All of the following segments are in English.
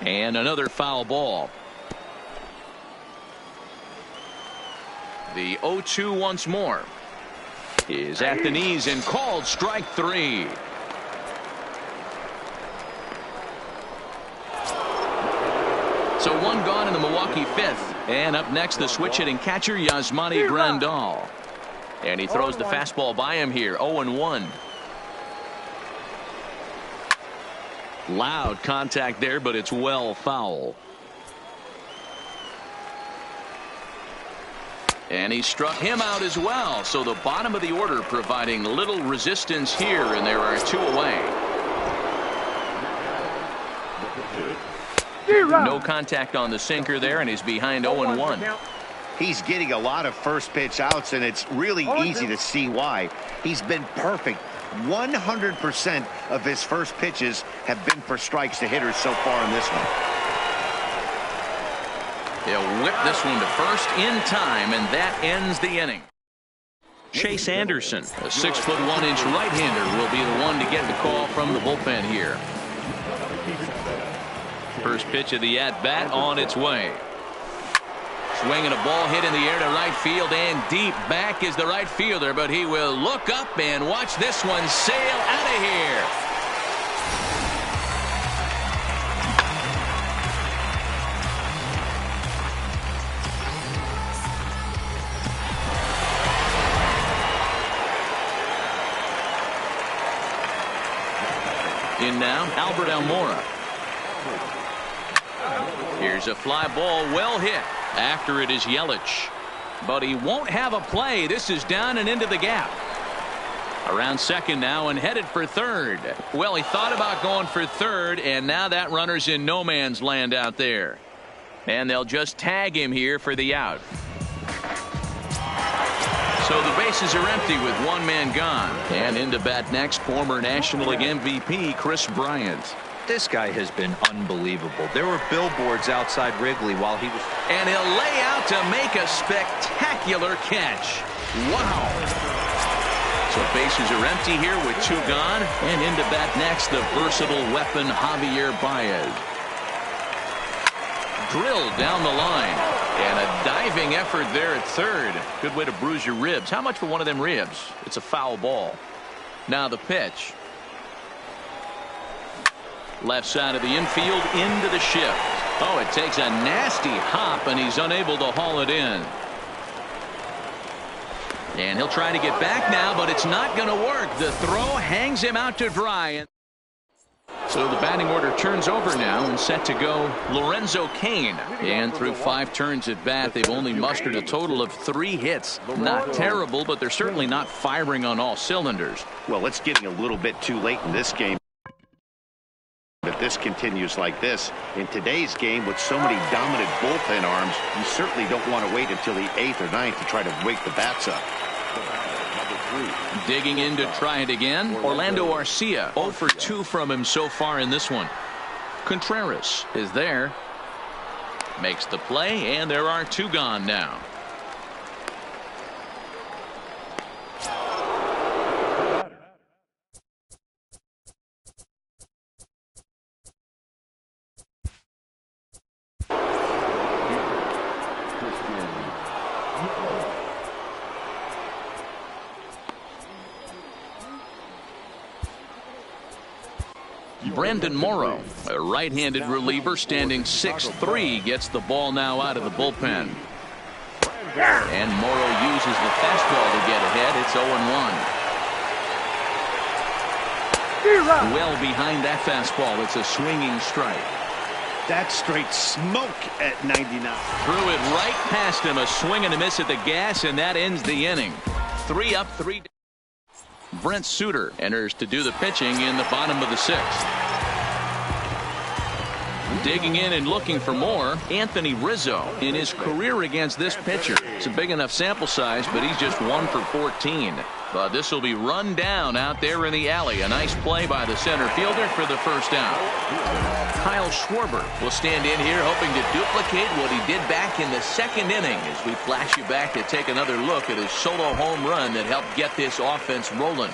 And another foul ball. The 0-2 once more. Is at the knees and called strike three. So one gone in the Milwaukee fifth. And up next, the switch hitting catcher Yasmani Grandal. And he throws the fastball by him here. 0-1. Loud contact there, but it's well foul. And he struck him out as well. So the bottom of the order providing little resistance here, and there are two away. No contact on the sinker there, and he's behind 0-1. He's getting a lot of first pitch outs, and it's really easy to see why. He's been perfect. 100% of his first pitches have been for strikes to hitters so far in this one. He'll whip this one to first in time, and that ends the inning. Chase Anderson, a 6'1" right-hander, will be the one to get the call from the bullpen here. First pitch of the at-bat on its way. Swinging a ball hit in the air to right field, and deep back is the right fielder, but he will look up and watch this one sail out of here. In now, Albert Almora. Here's a fly ball, well hit. After it is Yelich. But he won't have a play. This is down and into the gap. Around second now and headed for third. Well, he thought about going for third, and now that runner's in no man's land out there. And they'll just tag him here for the out. So the bases are empty with one man gone. And into bat next, former National League MVP Kris Bryant. This guy has been unbelievable. There were billboards outside Wrigley while he was. And he'll lay out to make a spectacular catch. Wow. So bases are empty here with two gone. And into bat next, the versatile weapon Javier Baez. Drilled down the line. And a diving effort there at third. Good way to bruise your ribs. How much for one of them ribs? It's a foul ball. Now the pitch. Left side of the infield into the shift. Oh, it takes a nasty hop, and he's unable to haul it in. And he'll try to get back now, but it's not going to work. The throw hangs him out to dry. So the batting order turns over now and set to go Lorenzo Cain. And through 5 turns at bat, they've only mustered a total of 3 hits. Not terrible, but they're certainly not firing on all cylinders. Well, it's getting a little bit too late in this game. If this continues like this, in today's game with so many dominant bullpen arms, you certainly don't want to wait until the 8th or 9th to try to wake the bats up. Digging in to try it again, Orlando Arcia. 0 for 2 from him so far in this one. Contreras is there. Makes the play, and there are 2 gone now. Brandon Morrow, a right-handed reliever standing 6'3", gets the ball now out of the bullpen. And Morrow uses the fastball to get ahead. It's 0-1. Well behind that fastball. It's a swinging strike. That's straight smoke at 99. Threw it right past him. A swing and a miss at the gas, and that ends the inning. 3 up, 3 down. Brent Suter enters to do the pitching in the bottom of the 6th. Digging in and looking for more, Anthony Rizzo in his career against this pitcher. It's a big enough sample size, but he's just 1 for 14. But this will be run down out there in the alley. A nice play by the center fielder for the first out. Kyle Schwarber will stand in here hoping to duplicate what he did back in the 2nd inning as we flash you back to take another look at his solo home run that helped get this offense rolling.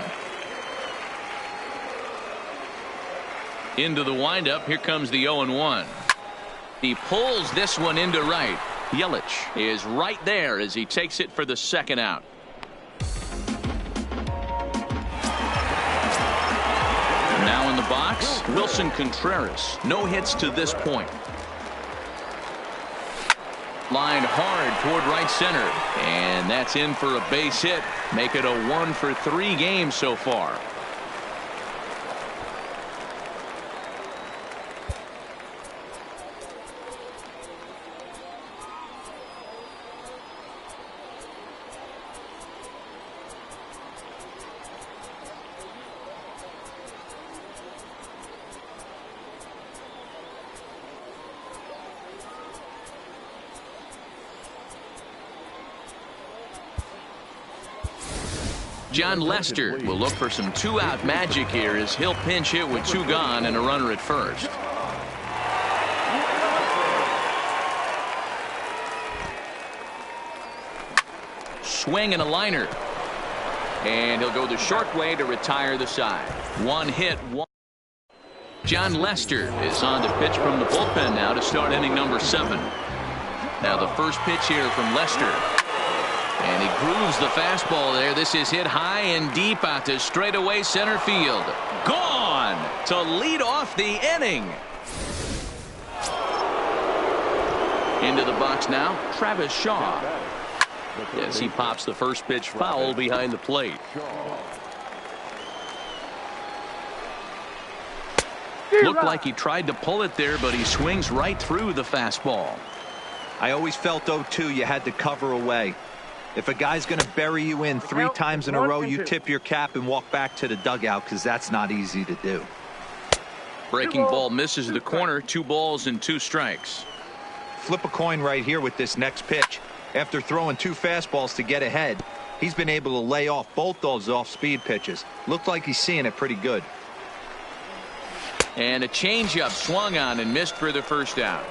Into the windup. Here comes the 0-1. He pulls this one into right. Yelich is right there as he takes it for the second out. Now in the box, Wilson Contreras. No hits to this point. Lined hard toward right center. And that's in for a base hit. Make it a 1-for-3 game so far. John Lester will look for some two-out magic here as he'll pinch hit with 2 gone and a runner at first. Swing and a liner. And he'll go the short way to retire the side. 1 hit, 1. John Lester is on the pitch from the bullpen now to start inning number 7. Now the first pitch here from Lester. And he grooves the fastball there. This is hit high and deep out to straightaway center field. Gone to lead off the inning. Into the box now, Travis Shaw. Yes, he pops the first pitch foul behind the plate. Looked like he tried to pull it there, but he swings right through the fastball. I always felt, 0-2, you had to cover away. If a guy's going to bury you in 3 times in a row, you tip your cap and walk back to the dugout because that's not easy to do. Breaking ball misses the corner. 2 balls and 2 strikes. Flip a coin right here with this next pitch. After throwing 2 fastballs to get ahead, he's been able to lay off both those off-speed pitches. Looked like he's seeing it pretty good. And a changeup swung on and missed for the first out.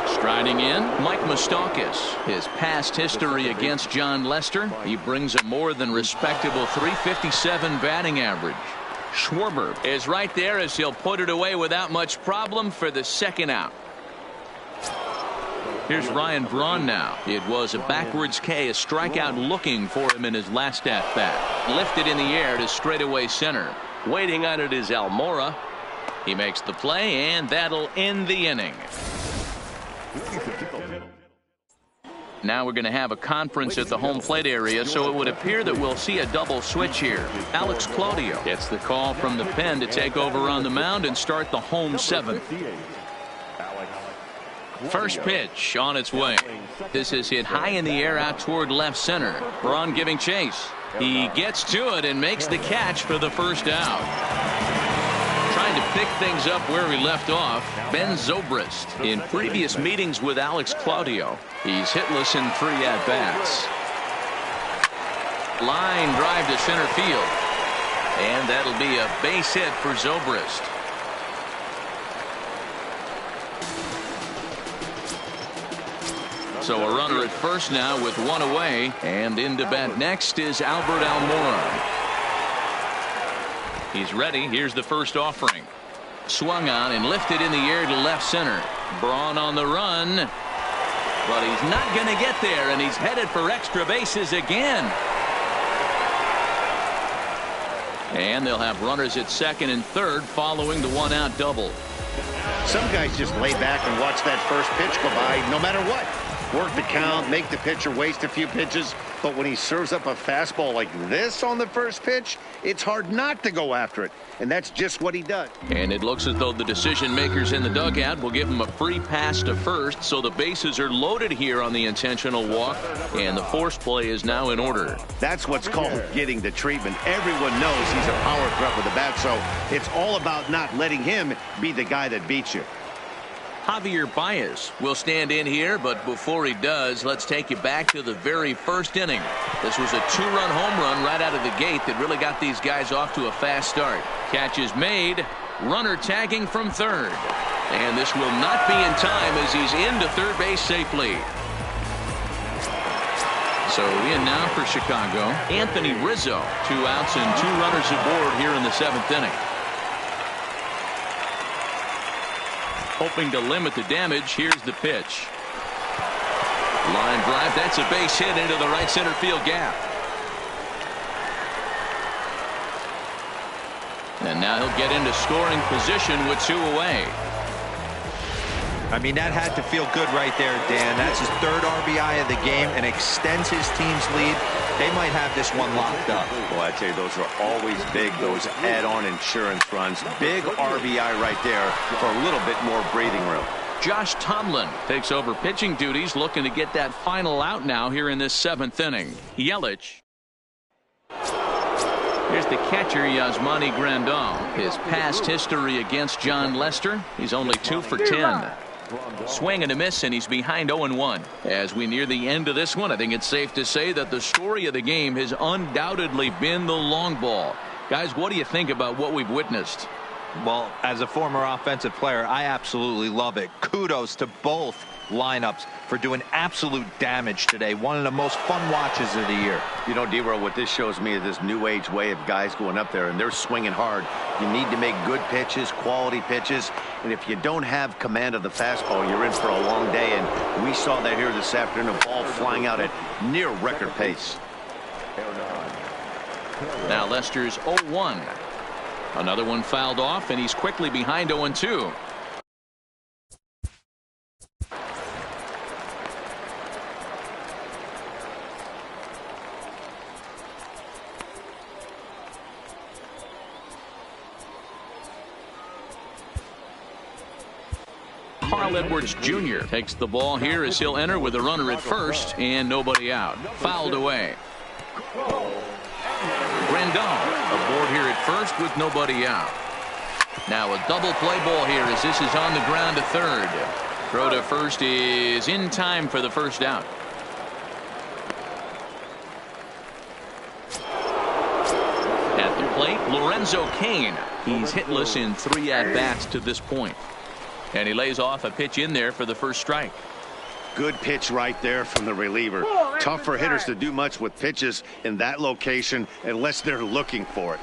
Striding in, Mike Moustakas. His past history against John Lester, he brings a more than respectable .357 batting average. Schwarber is right there as he'll put it away without much problem for the second out. Here's Ryan Braun now. It was a backwards K, a strikeout looking for him in his last at-bat. Lifted in the air to straightaway center. Waiting on it is Almora. He makes the play, and that'll end the inning. Now we're going to have a conference at the home plate area, so it would appear that we'll see a double switch here. Alex Claudio gets the call from the pen to take over on the mound and start the home 7th. First pitch on its way. This is hit high in the air out toward left center. Braun giving chase. He gets to it and makes the catch for the first out. Trying to pick things up where we left off, Ben Zobrist. In previous meetings with Alex Claudio, he's hitless in 3 at-bats. Line drive to center field. And that'll be a base hit for Zobrist. So a runner at first now with 1 away. And in to bat next is Albert Almora. He's ready. Here's the first offering. Swung on and lifted in the air to left center. Braun on the run. But he's not going to get there, and he's headed for extra bases again. And they'll have runners at second and third following the 1-out double. Some guys just lay back and watch that first pitch go by no matter what. Work the count, make the pitcher waste a few pitches. But when he serves up a fastball like this on the first pitch, it's hard not to go after it. And that's just what he does. And it looks as though the decision makers in the dugout will give him a free pass to first. So the bases are loaded here on the intentional walk. And the force play is now in order. That's what's called getting the treatment. Everyone knows he's a power threat with the bat. So it's all about not letting him be the guy that beats you. Javier Baez will stand in here, but before he does, let's take you back to the very first inning. This was a 2-run home run right out of the gate that really got these guys off to a fast start. Catch is made, runner tagging from third. And this will not be in time as he's into third base safely. So in now for Chicago, Anthony Rizzo. 2 outs and 2 runners aboard here in the 7th inning. Hoping to limit the damage. Here's the pitch. Line drive. That's a base hit into the right center field gap. And now he'll get into scoring position with 2 away. I mean, that had to feel good right there, Dan. That's his 3rd RBI of the game and extends his team's lead. They might have this one locked up. Well, I tell you, those are always big, those add-on insurance runs. Big RBI right there for a little bit more breathing room. Josh Tomlin takes over pitching duties, looking to get that final out now here in this 7th inning. Yelich. Here's the catcher, Yasmani Grandal. His past history against John Lester, he's only 2 for 10. Swing and a miss, and he's behind 0-1. As we near the end of this one, I think it's safe to say that the story of the game has undoubtedly been the long ball. Guys, what do you think about what we've witnessed? Well, as a former offensive player, I absolutely love it. Kudos to both lineups for doing absolute damage today. One of the most fun watches of the year. You know, D-Roll, what this shows me is this new age way of guys going up there and they're swinging hard. You need to make good pitches, quality pitches, and if you don't have command of the fastball, you're in for a long day, and we saw that here this afternoon, a ball flying out at near record pace. Now Lester's 0-1. Another one fouled off, and he's quickly behind 0-2. Carl Edwards Jr. takes the ball here as he'll enter with a runner at first and nobody out. Fouled away. Grandal aboard here at first with nobody out. Now a double play ball here as this is on the ground to third. Throw to first is in time for the first out. At the plate, Lorenzo Cain. He's hitless in 3 at-bats to this point. And he lays off a pitch in there for the first strike. Good pitch right there from the reliever. Tough for hitters to do much with pitches in that location unless they're looking for it.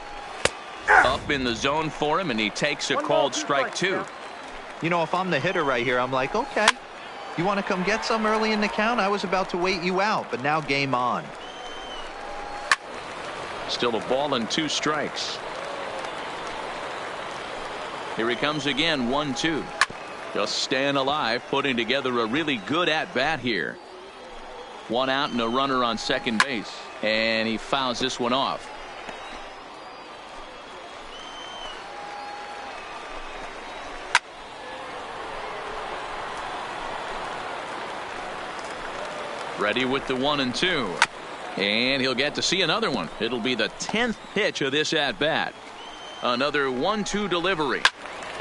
Up in the zone for him, and he takes a called strike 2. You know, if I'm the hitter right here, I'm like, okay, you want to come get some early in the count? I was about to wait you out, but now game on. Still a ball and 2 strikes. Here he comes again, 1-2. Just staying alive, putting together a really good at-bat here. 1 out and a runner on second base. And he fouls this one off. Ready with the 1-2. And he'll get to see another one. It'll be the 10th pitch of this at-bat. Another 1-2 delivery.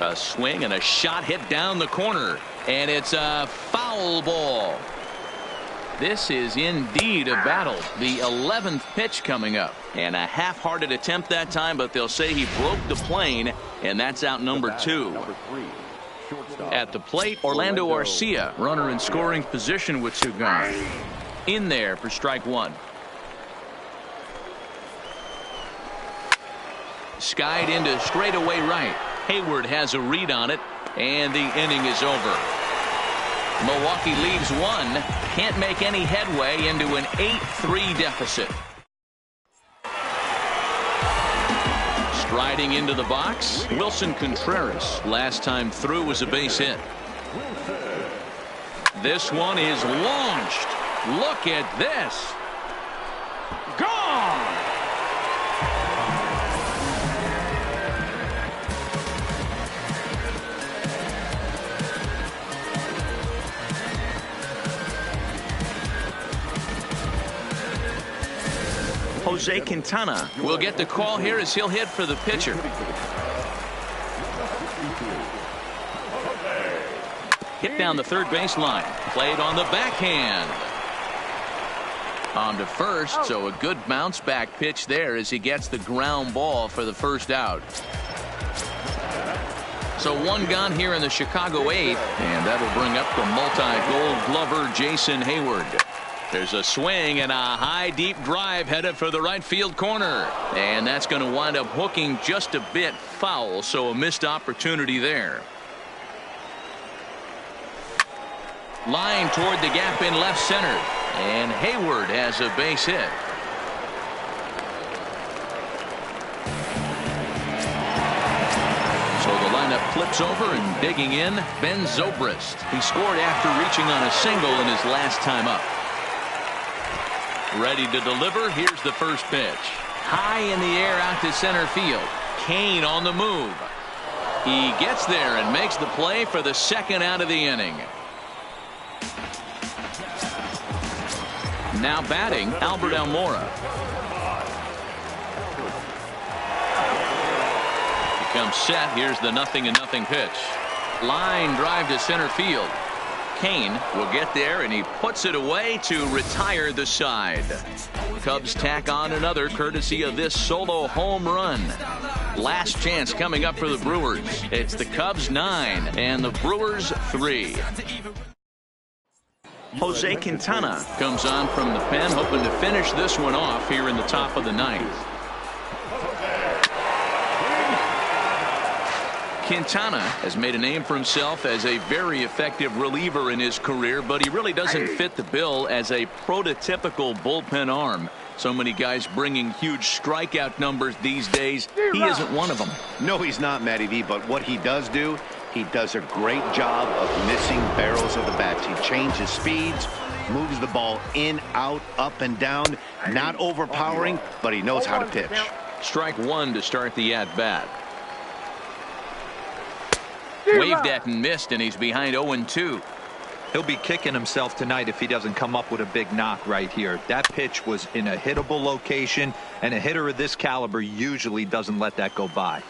A swing and a shot hit down the corner. And it's a foul ball. This is indeed a battle. The 11th pitch coming up. And a half-hearted attempt that time, but they'll say he broke the plane, and that's out number 2. At the plate, Orlando Arcia, runner in scoring position with 2 gone. In there for strike 1. Skied into straightaway right. Hayward has a read on it, and the inning is over. Milwaukee leaves 1, can't make any headway into an 8-3 deficit. Striding into the box, Wilson Contreras. Last time through was a base hit. This one is launched. Look at this. Gone! Jose Quintana will get the call here as he'll hit for the pitcher. Hit down the third baseline. Played on the backhand. On to first, so a good bounce back pitch there as he gets the ground ball for the first out. So 1 gone here in the Chicago 8th, and that'll bring up the multi-gold glover Jason Hayward. There's a swing and a high deep drive headed for the right field corner, and that's going to wind up hooking just a bit foul, so a missed opportunity there. Line toward the gap in left center. And Hayward has a base hit. So the lineup flips over and digging in, Ben Zobrist. He scored after reaching on a single in his last time up. Ready to deliver. Here's the first pitch. High in the air out to center field. Kane on the move. He gets there and makes the play for the second out of the inning. Now batting, Albert Almora. He comes set. Here's the 0-0 pitch. Line drive to center field. Kane will get there, and he puts it away to retire the side. Cubs tack on another courtesy of this solo home run. Last chance coming up for the Brewers. It's the Cubs 9 and the Brewers 3. Jose Quintana comes on from the pen, hoping to finish this one off here in the top of the ninth. Quintana has made a name for himself as a very effective reliever in his career, but he really doesn't fit the bill as a prototypical bullpen arm. So many guys bringing huge strikeout numbers these days. He isn't one of them. No, he's not, Matty V, but what he does do, he does a great job of missing barrels of the bats. He changes speeds, moves the ball in, out, up, and down. Not overpowering, but he knows how to pitch. Strike one to start the at-bat. Waved at and missed, and he's behind 0-2. He'll be kicking himself tonight if he doesn't come up with a big knock right here. That pitch was in a hittable location, and a hitter of this caliber usually doesn't let that go by.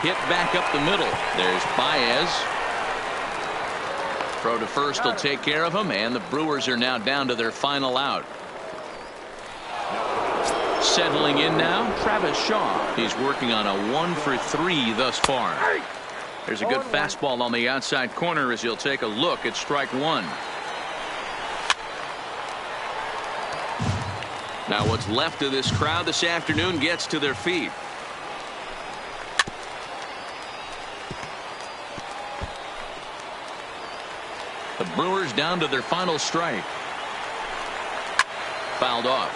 Hit back up the middle. There's Baez. Throw to first will take care of him, and the Brewers are now down to their final out. Settling in now, Travis Shaw. He's working on a 1-for-3 thus far. There's a good fastball on the outside corner as he'll take a look at strike one. Now what's left of this crowd this afternoon gets to their feet. The Brewers down to their final strike. Fouled off.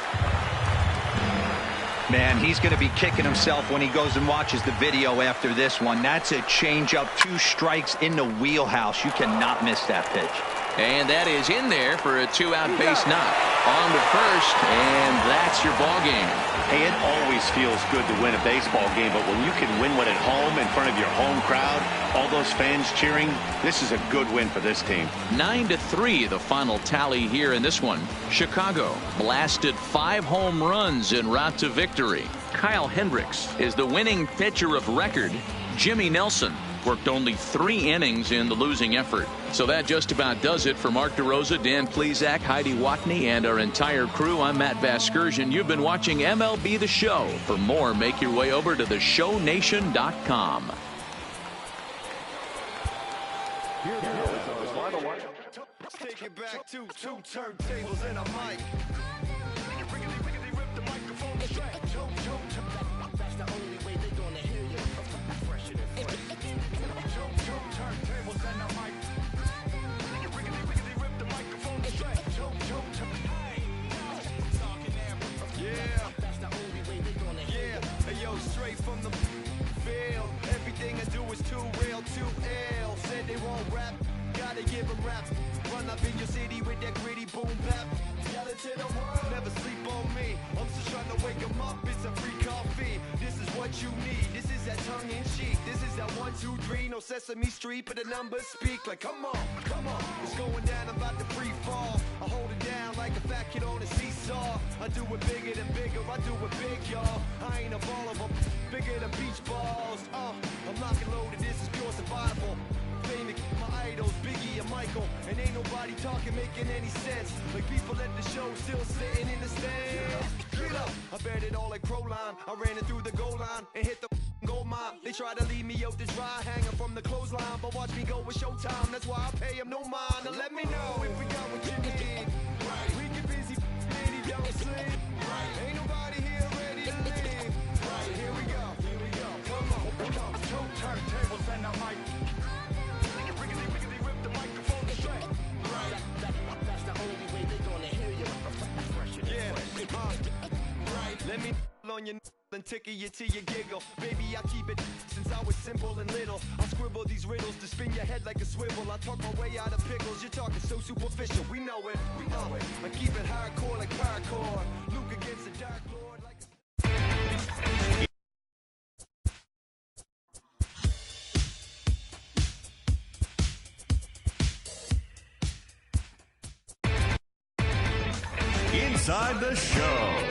Man, he's going to be kicking himself when he goes and watches the video after this one. That's a changeup, 2 strikes in the wheelhouse. You cannot miss that pitch. And that is in there for a 2-out base knock. On to first, and that's your ball game. Hey, it always feels good to win a baseball game, but when you can win one at home in front of your home crowd, all those fans cheering, this is a good win for this team. 9-3 the final tally here in this one. Chicago blasted 5 home runs en route to victory. Kyle Hendricks is the winning pitcher of record. Jimmy Nelson worked only 3 innings in the losing effort. So that just about does it for Mark DeRosa, Dan Plesac, Heidi Watney, and our entire crew. I'm Matt Vasgersian. You've been watching MLB The Show. For more, make your way over to theshownation.com. Take it back to 2 turntables and a mic. That's the only way they're gonna hear you. Fresh and fresh. 2 turntables and a mic. Rip the microphone straight. Yeah. That's the only way they're gonna hear you. Hey yo, straight from the field. Everything I do is too real, too ill. Said they won't rap. Gotta give them rap. Run up in your city with that gritty boom bap. Yell it to the world, never sleep on me. I'm just trying to wake them up, it's a free coffee. This is what you need, this is that tongue in cheek. This is that 1, 2, 3, no Sesame Street, but the numbers speak like come on, it's going down, I'm about to free fall. I hold it down like a fat kid on a seesaw. I do it bigger than bigger, I do it big, y'all. I ain't a ball of them, bigger than beach balls. I'm lock and loaded, this is pure survival. My idols, Biggie and Michael, and ain't nobody talking making any sense. Like people at the show still sitting in the stands. Get up, I bet it all like Crowline. I ran it through the goal line and hit the gold mine. They try to leave me out to dry, hanging from the clothesline, but watch me go with Showtime. That's why I pay them no mind. Now let me know if we got what you need. We get busy, baby, don't sleep. Ain't nobody here ready to leave. Here we go, come on. 2 turntables and a mic. your and tickle you till you giggle. Baby, I keep it since I was simple and little. I'll scribble these riddles to spin your head like a swivel. I talk my way out of pickles. You're talking so superficial. We know it. I keep it hardcore like parkour. Luke against the Dark Lord like Inside the Show.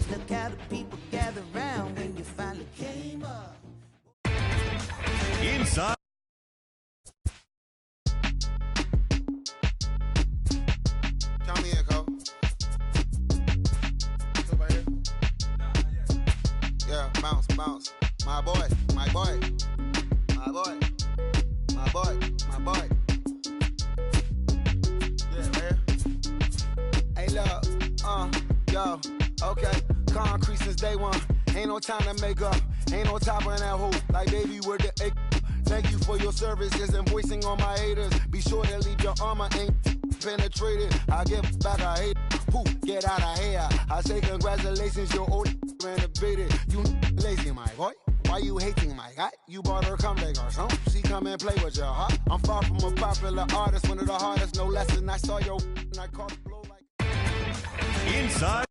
Look how the people gather round when you finally came up. Inside. Count me in, Cole. What's right here? Yeah, bounce, bounce. My boy, my boy. My boy. My boy, my boy. Yeah, man. Hey, look, yo, okay. Concrete since day one. Ain't no time to make up. Ain't no top on that hoe. Like, baby, where the egg. Thank you for your services and voicing on my haters. Be sure to leave your armor ain't penetrated. I give back, I hate. Poof, get out of here. I say congratulations, your old renovated. You lazy, my boy. Why you hating, my guy? You bought her come back or something. She come and play with your heart. I'm far from a popular artist, one of the hardest, no less than I saw your and I caught the blow like. Inside.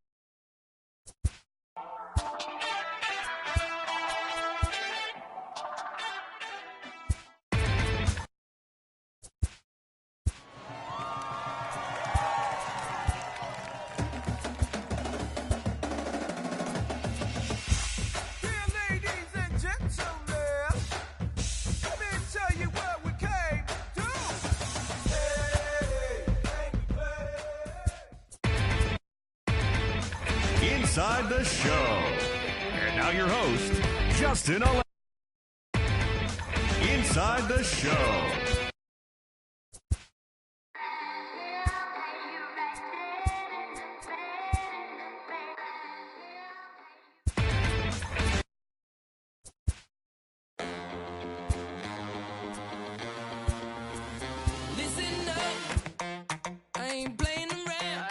Inside the Show. And now your host, Justin Ole. Inside the Show. Listen up, I ain't playing around.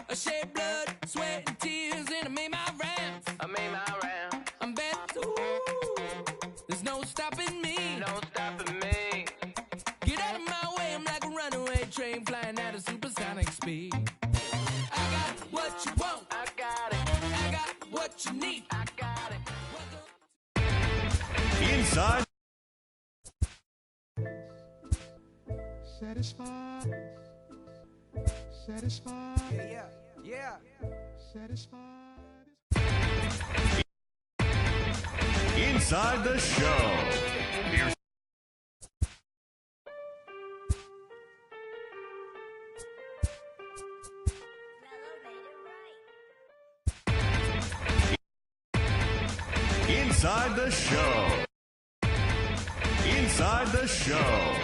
I shed blood, sweat, and tears, and I made my rounds. I'm bad too. There's no stopping me. Get out of my way, I'm like a runaway train flying at a supersonic speed. I got what you want. I got what you need. Inside. Satisfied. yeah. Satisfied. Inside the Show. Here's Inside the Show. Inside the Show.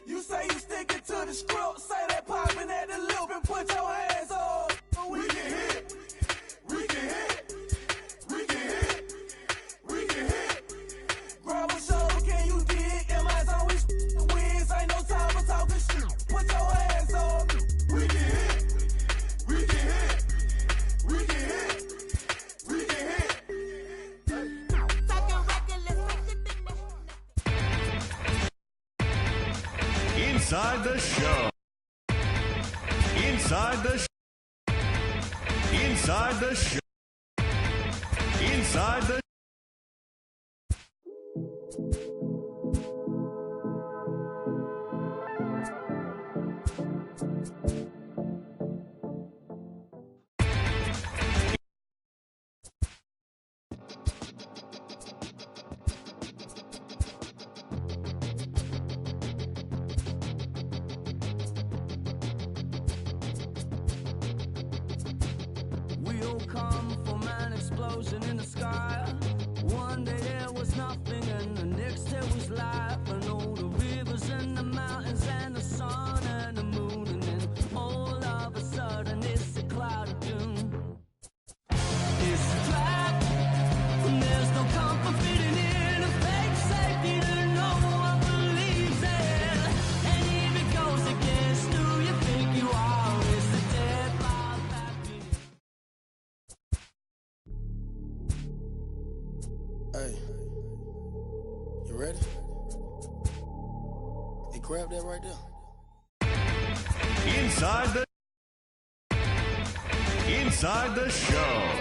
You say you sticking to the script, say that popping at the loop and put your hands on. We can hit, we can hit, we can hit, we can hit. Grab a shoulder, can you dig? MI's always wins, ain't no time for talking shit. Put your hands on me. We can hit, we can hit, we can hit, we can hit. Inside the Show. Inside the Show. Inside the Show. Inside the We'll come from an explosion in the sky. One day there was nothing, and the next there was life. And all the rivers and the mountains and the sun and the moon, and then all of a Hey, you ready? Hey, grab that right there. Inside the show.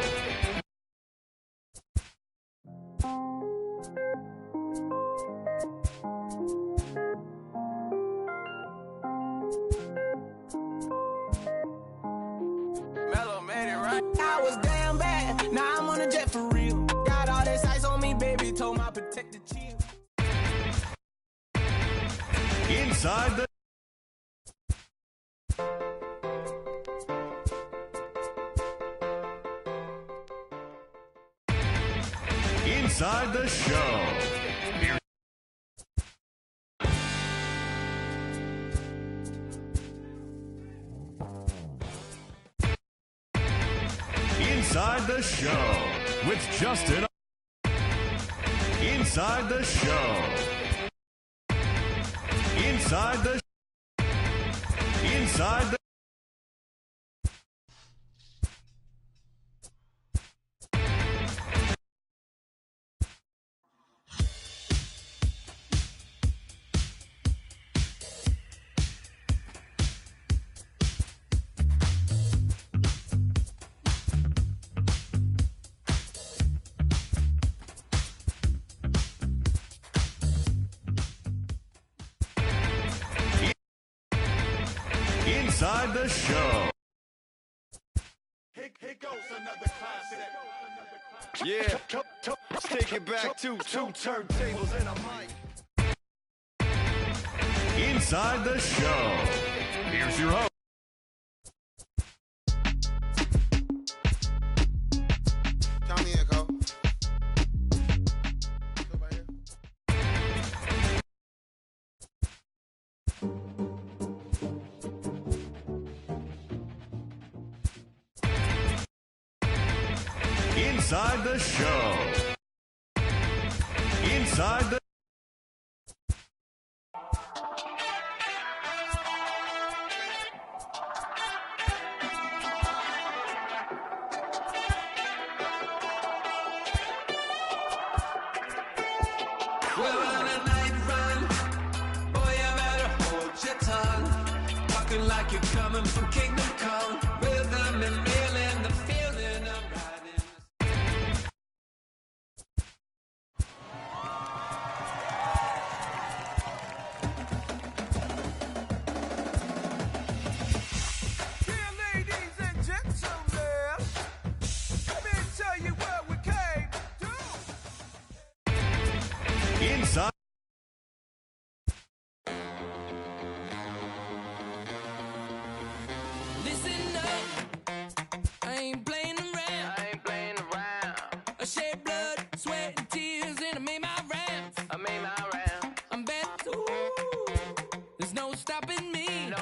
Mellow made it right. I was damn bad. Now I'm on a jet for real. Got all this ice on me, baby. Told my protector chill. Inside the Inside the show. Inside the show with Justin. Inside the show. Inside the Inside the show. Here goes another classic. Yeah, let's take it back to two turntables and a mic. Inside the show. Here's your host. Count me in, Cole. Inside the show. Inside the Well, on a night run, boy, you better hold your tongue. Talking like you're coming from Kingdom Come. Rhythm and feeling the feeling of riding. Dear ladies and gentlemen, let me tell you what we came to do. Inside. Listen up, I ain't playing around. I shed blood, sweat, and tears, and I made my rounds. I'm back, ooh, there's no stopping me.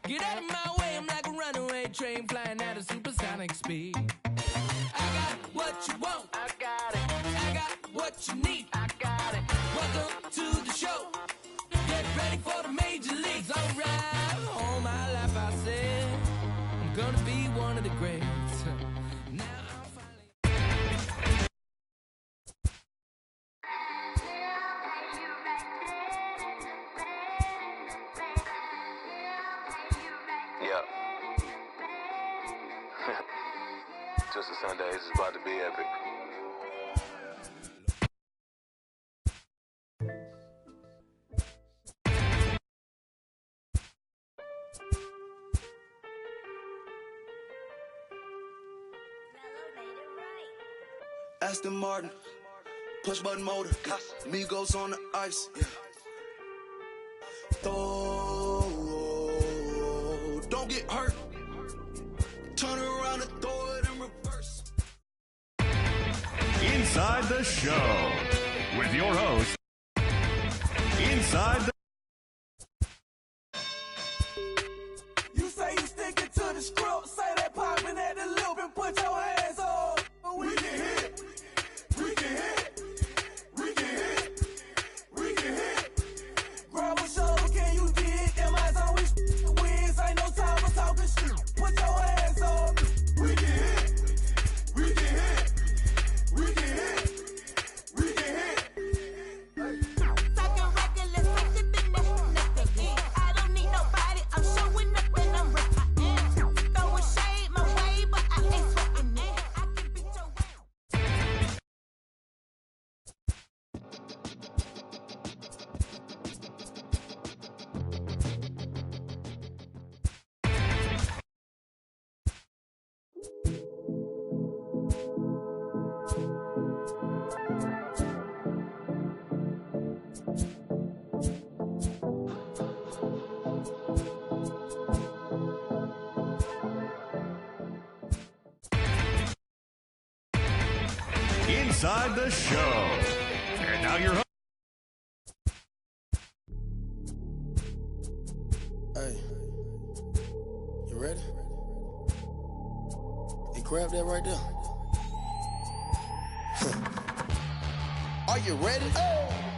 Get out of my way, I'm like a runaway train flying at a supersonic speed. I got what you want, I got what you need, Welcome to the show. Get ready for the major leagues, alright. All my life I said I'm gonna be one of the greats. Now I'm finally. Yep. Just a Sunday, this is about to be epic. Aston Martin, push button motor, Migos on the ice. Yeah. Don't get hurt. Turn around and throw it in reverse. Inside the show with your host. Inside the You say you sticking to the script, say that popping at the loop and put your hands on. We can hit, we can hit, we can hit, we can hit. Grab a shoulder, can you dig? Them eyes on we wins, ain't no time for talking shit. Put your hands on. We can hit, we can hit, we can hit. Inside the show. And now your host. Hey, you ready? Hey, grab that right there. Are you ready?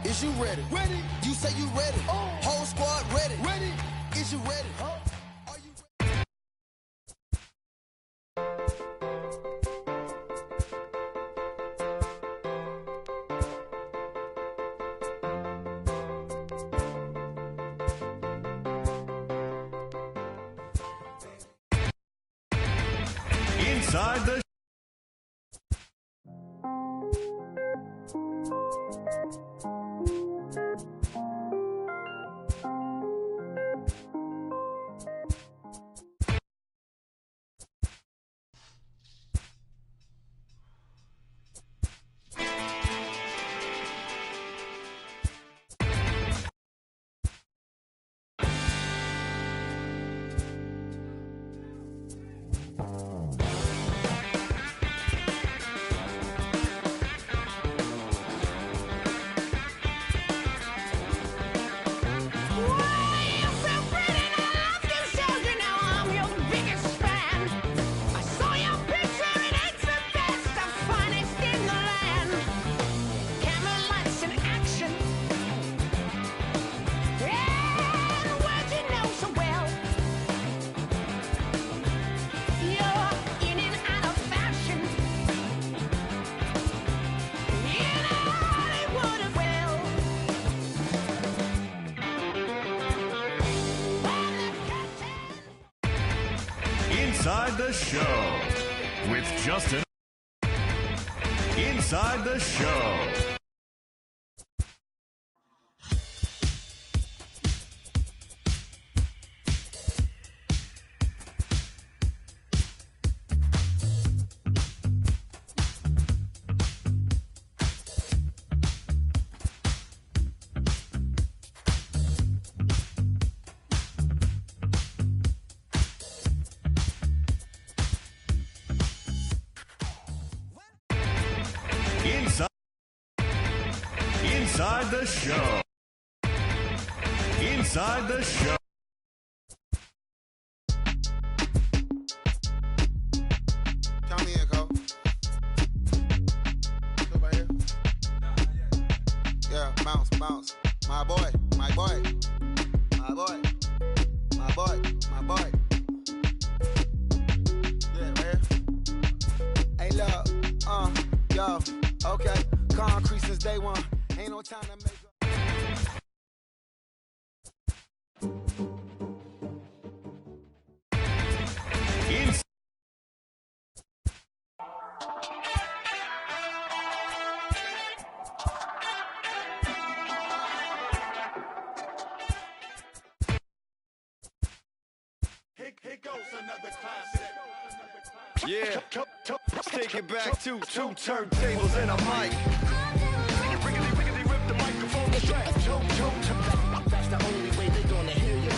Is you ready? Ready. You say you ready. Whole squad ready. Ready. Is you ready? Are you ready? Inside the Inside the Show with Justin. Inside the Show. Inside the Show. Inside the Show. Count me in, Cole. Come right here. Yeah, bounce, bounce. My boy, my boy. My boy. My boy, my boy. Yeah, man. Hey, look, yo, okay. Concrete since day one. Ain't no time to make up. Here goes another classic. Yeah, let's take it back to two turntables and a mic. Riggedy rip the microphone strap. That's the only way they're gonna hear you.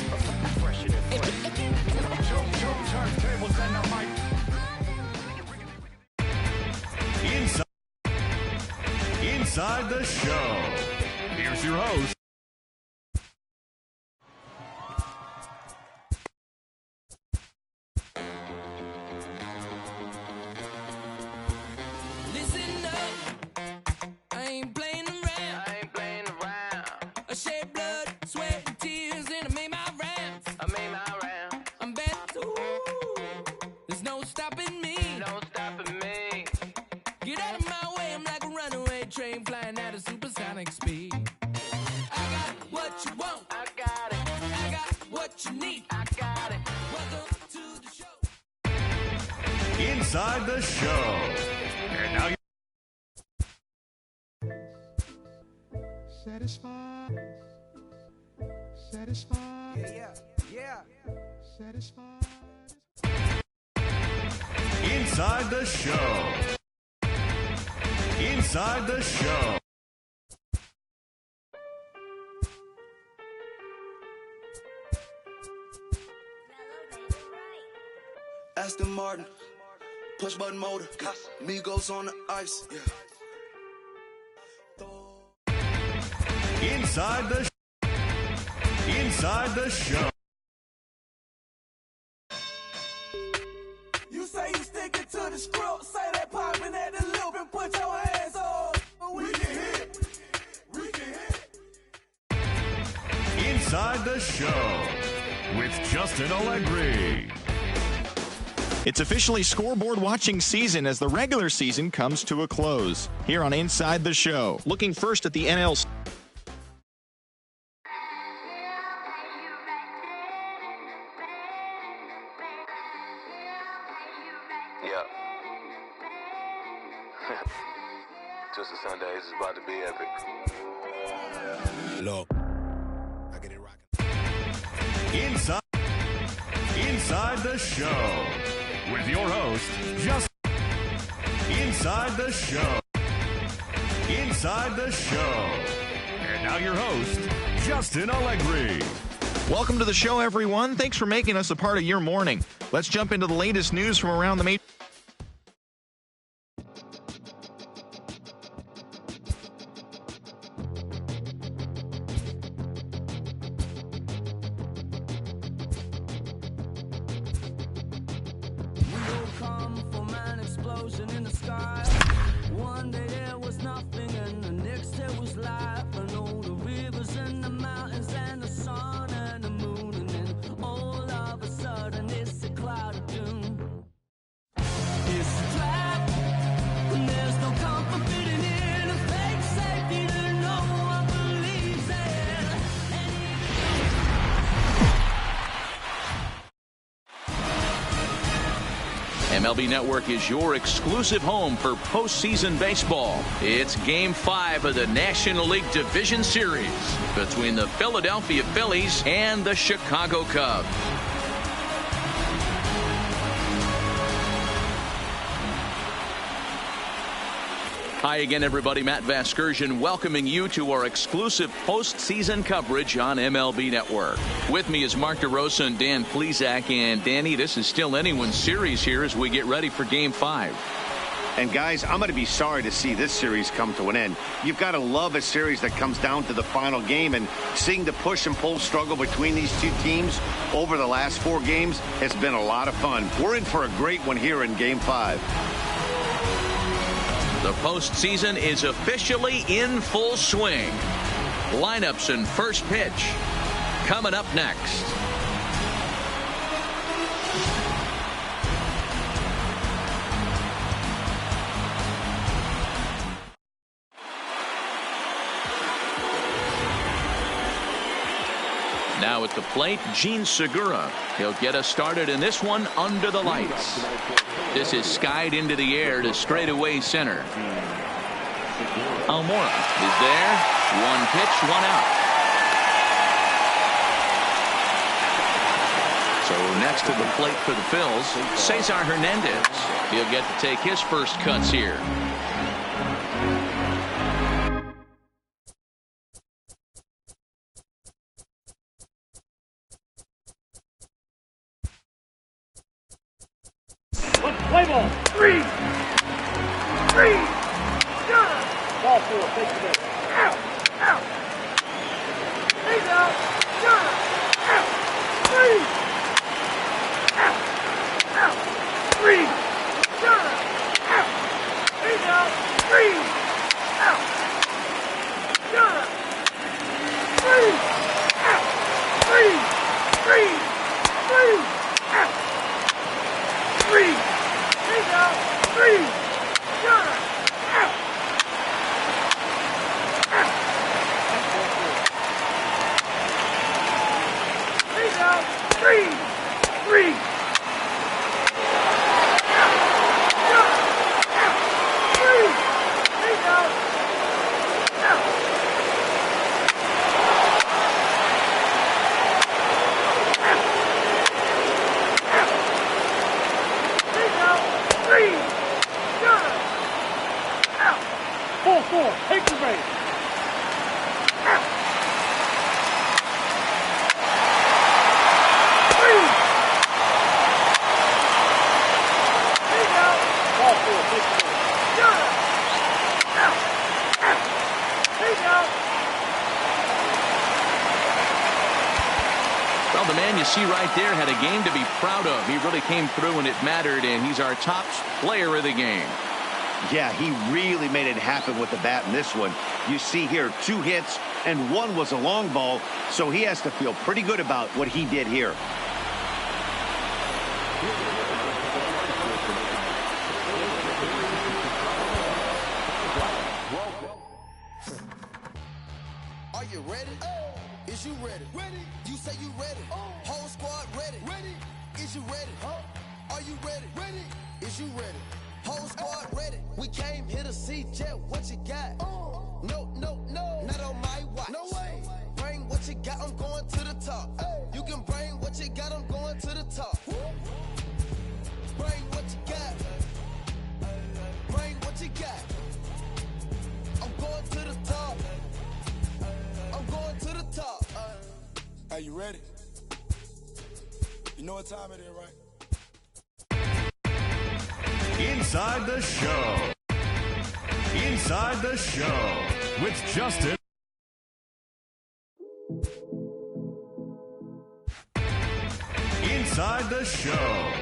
Fresher than fresh. Two turntables and a mic. Inside the Show. Here's your host. Listen up, I ain't playing around. I shed blood, sweat, and tears, and I made my rounds. I'm bad, ooh, there's no stopping me. Get out of my way, I'm like a runaway train flying at a supersonic speed. I got what you want, I got what you need, I got it. Welcome to the show. Inside the Show. And now Satisfied. Satisfied. Yeah. Satisfied. Inside the Show. Inside the Show. Aston Martin, push button motor, Migos on the ice. Yeah. Inside the show. You say you sticking to the script, say that popping at the loop and put your hands up. We can hit. We can hit. Inside the show with Justin Allegri. It's officially scoreboard watching season as the regular season comes to a close. Here on Inside the Show, looking first at the NL. Yeah. Twisted Sundays is about to be epic. Look, I get it rocking. Inside the show with your host, Inside the show. Inside the show. And now your host, Justin Allegri. Welcome to the show, everyone. Thanks for making us a part of your morning. Let's jump into the latest news from around the major. In the sky. One day there was nothing, and the next there was life. And all the rivers and the mountains and the sun and the moon, and then all of a sudden it's a cloud of doom. It's a trap, and there's no comfort fitting in a fake safety that no one believes in. MLB Network is your exclusive home for postseason baseball. It's Game 5 of the National League Division Series between the Philadelphia Phillies and the Chicago Cubs. Hi again, everybody. Matt Vasgersian welcoming you to our exclusive postseason coverage on MLB Network. With me is Mark DeRosa and Dan Plesac. And Danny, this is still anyone's series here as we get ready for Game 5. And guys, I'm going to be sorry to see this series come to an end. You've got to love a series that comes down to the final game, and seeing the push and pull struggle between these two teams over the last 4 games has been a lot of fun. We're in for a great one here in Game 5. The postseason is officially in full swing. Lineups and first pitch coming up next. Now at the plate, Gene Segura. He'll get us started in this one under the lights. This is skied into the air to straightaway center. Almora is there. 1 pitch, 1 out. So next to the plate for the Phils, Cesar Hernandez. He'll get to take his first cuts here. Play ball. 3. 3. Ball 4. Take the ball. Out. Out. He's out. Out. 3. Out. Out. 3. Out. He's out. 3. Out. 3. Out. 3. 3. 3. Out. 3. He's out. 3. Out. Out. 3. 3. Take the base. see right there, had a game to be proud of. He really came through when it mattered, and he's our top player of the game. Yeah, he really made it happen with the bat in this one. You see here 2 hits, and 1 was a long ball, so he has to feel pretty good about what he did here. Are you ready? Is you ready? Ready. You say you ready. Whole squad ready. Ready. Is you ready? Are you ready? Ready. Is you ready? Whole squad ready. We came here to see Jet. What you got? No, no, no. Not on my watch. No way. Bring what you got. I'm going to the top. You can bring what you got. I'm going to the top. Bring what you got. Bring what you got. I'm going to the top. I'm going to the top. Are you ready? You know what time it is, right? Inside the Show. Inside the Show with Justin. Inside the Show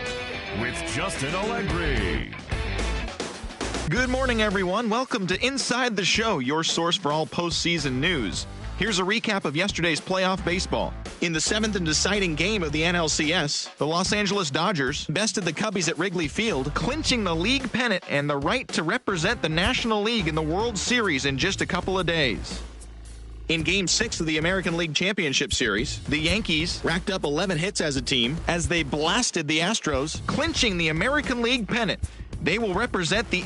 with Justin Allegri. Good morning, everyone. Welcome to Inside the Show, your source for all postseason news. Here's a recap of yesterday's playoff baseball. In the 7th and deciding game of the NLCS, the Los Angeles Dodgers bested the Cubbies at Wrigley Field, clinching the league pennant and the right to represent the National League in the World Series in just a couple of days. In Game 6 of the American League Championship Series, the Yankees racked up 11 hits as a team as they blasted the Astros, clinching the American League pennant. They will represent the